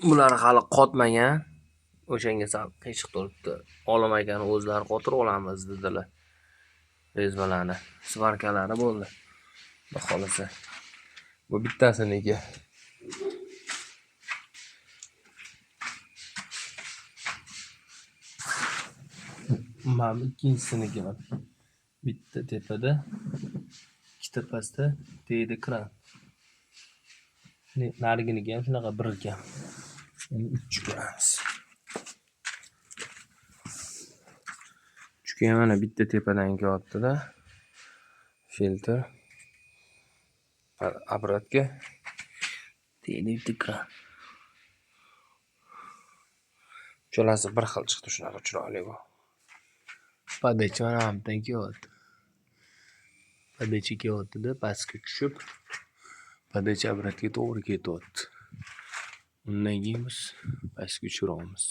Bular hali qotmagan. O'shanga sal qiyshiq turibdi. Olim akani o'zlari qotirib olamiz dedilar. Rezmalarni, svarkalari bo'ldi. Xohlasa. Bu bittasiniki. Mana ikkinchisiniki. Bitta tepada, ikkita pastda, teyda kran. Nariginiki ham shunaqa bir ekan. Endi 3 ko'ramiz. Chunki mana bitta tepadan kelyapti-da. Filtr. Apparatga teyda bitta kran. Uchalasi bir xil chiqdi, shunaqa chiroyli bu. Padechi mana bundan kelyapti. Padechi kelyapti-da, pastga tushib, padechi apparatga to'g'ri ketyapti. Undan keyin biz pastga tushiramiz.